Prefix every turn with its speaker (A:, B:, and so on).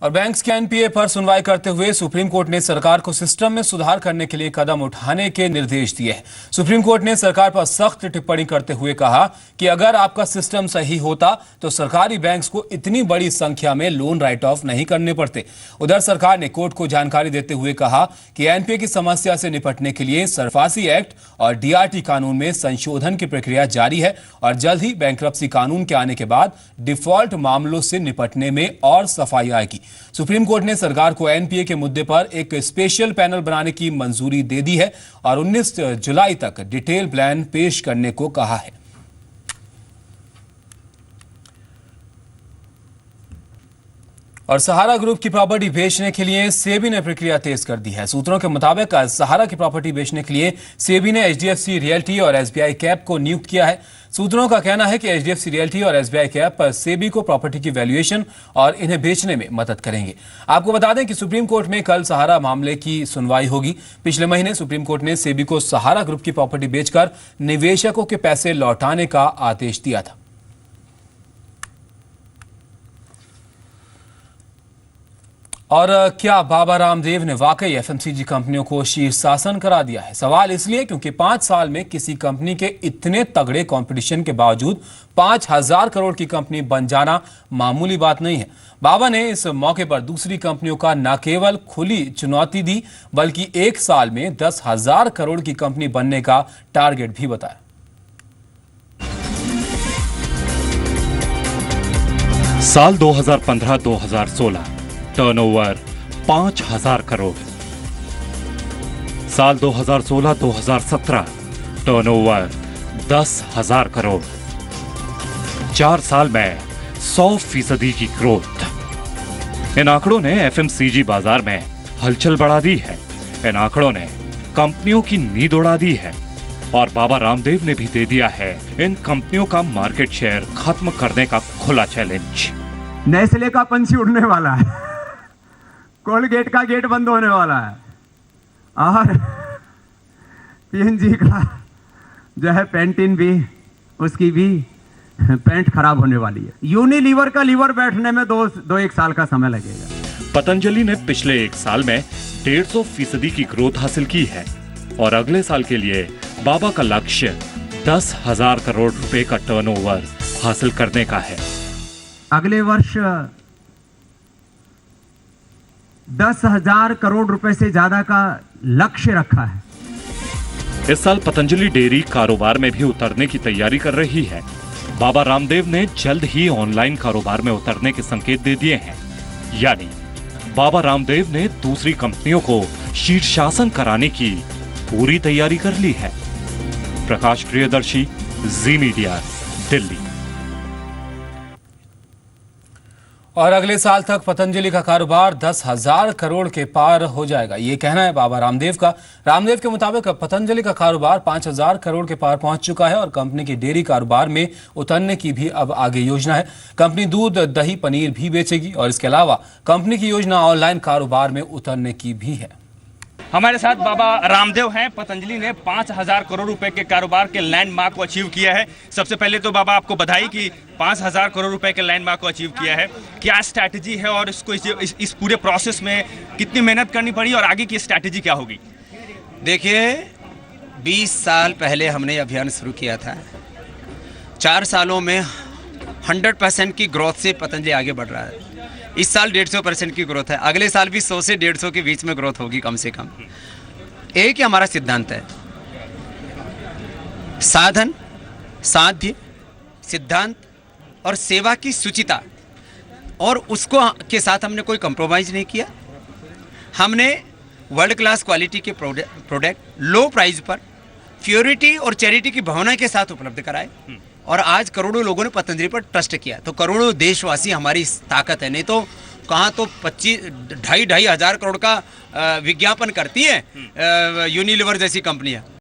A: और बैंक्स के एनपीए पर सुनवाई करते हुए सुप्रीम कोर्ट ने सरकार को सिस्टम में सुधार करने के लिए कदम उठाने के निर्देश दिए हैं। सुप्रीम कोर्ट ने सरकार पर सख्त टिप्पणी करते हुए कहा कि अगर आपका सिस्टम सही होता तो सरकारी बैंक्स को इतनी बड़ी संख्या में लोन राइट ऑफ नहीं करने पड़ते। उधर सरकार ने कोर्ट को जानकारी देते हुए कहा कि एनपीए की समस्या से निपटने के लिए सरफासी एक्ट और डीआरटी कानून में संशोधन की प्रक्रिया जारी है और जल्द ही बैंक्रप्सी कानून के आने के बाद डिफॉल्ट मामलों से निपटने में और सफाई आएगी। सुप्रीम कोर्ट ने सरकार को एनपीए के मुद्दे पर एक स्पेशल पैनल बनाने की मंजूरी दे दी है और 19 जुलाई तक डिटेल प्लान पेश करने को कहा है। और सहारा ग्रुप की प्रॉपर्टी बेचने के लिए सेबी ने प्रक्रिया तेज कर दी है। सूत्रों के मुताबिक सहारा की प्रॉपर्टी बेचने के लिए सेबी ने एचडीएफसी रियल्टी और एसबीआई कैप को नियुक्त किया है। सूत्रों का कहना है कि एचडीएफसी रियल्टी और एसबीआई कैप सेबी को प्रॉपर्टी की वैल्यूएशन और इन्हें बेचने में मदद करेंगे। आपको बता दें कि सुप्रीम कोर्ट में कल सहारा मामले की सुनवाई होगी। पिछले महीने सुप्रीम कोर्ट ने सेबी को सहारा ग्रुप की प्रॉपर्टी बेचकर निवेशकों के पैसे लौटाने का आदेश दिया था। और क्या बाबा रामदेव ने वाकई एफएमसीजी कंपनियों को शीर्षासन करा दिया है? सवाल इसलिए क्योंकि 5 साल में किसी कंपनी के इतने तगड़े कंपटीशन के बावजूद 5,000 करोड़ की कंपनी बन जाना मामूली बात नहीं है। बाबा ने इस मौके पर दूसरी कंपनियों का न केवल खुली चुनौती दी बल्कि 1 साल में 10,000 करोड़ की कंपनी बनने का टारगेट भी बताया।
B: साल 2015-2016 टर्नओवर 5,000 करोड़। साल 2016-2017 टर्नओवर 10,000 करोड़। 4 साल में 100% की ग्रोथ। इन आंकड़ों ने एफएमसीजी बाजार में हलचल बढ़ा दी है। इन आंकड़ों ने कंपनियों की नींद उड़ा दी है और बाबा रामदेव ने भी दे दिया है इन कंपनियों का मार्केट शेयर खत्म करने का खुला चैलेंज।
C: नेस्ले का पंछी उड़ने वाला है, कोलगेट का गेट बंद होने वाला है और पीएनजी का जो है पेंटिन भी, उसकी भी पेंट खराब होने वाली है। यूनिलीवर का लीवर बैठने में 1 साल का समय लगेगा।
B: पतंजलि ने पिछले 1 साल में 150% की ग्रोथ हासिल की है और अगले साल के लिए बाबा का लक्ष्य 10,000 करोड़ रुपए का टर्नओवर हासिल करने का है।
C: अगले वर्ष 10,000 करोड़ रुपए से ज्यादा का लक्ष्य रखा है।
B: इस साल पतंजलि डेयरी कारोबार में भी उतरने की तैयारी कर रही है। बाबा रामदेव ने जल्द ही ऑनलाइन कारोबार में उतरने के संकेत दे दिए हैं। यानी बाबा रामदेव ने दूसरी कंपनियों को शीर्षासन कराने की पूरी तैयारी कर ली है। प्रकाश प्रियदर्शी, जी मीडिया, दिल्ली।
A: और अगले साल तक पतंजलि का कारोबार 10,000 करोड़ के पार हो जाएगा, ये कहना है बाबा रामदेव का। रामदेव के मुताबिक पतंजलि का कारोबार 5,000 करोड़ के पार पहुंच चुका है और कंपनी की डेयरी कारोबार में उतरने की भी अब आगे योजना है। कंपनी दूध, दही, पनीर भी बेचेगी और इसके अलावा कंपनी की योजना ऑनलाइन कारोबार में उतरने की भी है।
D: हमारे साथ बाबा रामदेव हैं। पतंजलि ने 5,000 करोड़ रुपए के कारोबार के लैंडमार्क को अचीव किया है। सबसे पहले तो बाबा आपको बधाई कि 5,000 करोड़ रुपए के लैंडमार्क को अचीव किया है। क्या स्ट्रैटेजी है और इसको इस पूरे प्रोसेस में कितनी मेहनत करनी पड़ी और आगे की स्ट्रैटेजी क्या होगी?
E: देखिए, 20 साल पहले हमने अभियान शुरू किया था। 4 सालों में 100% की ग्रोथ से पतंजलि आगे बढ़ रहा है। इस साल 150% की ग्रोथ है। अगले साल भी 100 से 150 के बीच में ग्रोथ होगी कम से कम। एक ही हमारा सिद्धांत है, साधन, साध्य, सिद्धांत और सेवा की सुचिता, और उसको के साथ हमने कोई कंप्रोमाइज नहीं किया। हमने वर्ल्ड क्लास क्वालिटी के प्रोडक्ट लो प्राइस पर प्योरिटी और चैरिटी की भावना के साथ उपलब्ध कराए और आज करोड़ों लोगों ने पतंजलि पर ट्रस्ट किया। तो करोड़ों देशवासी हमारी ताकत है। नहीं तो कहाँ तो 2,500 करोड़ का विज्ञापन करती है यूनिलीवर जैसी कंपनियां।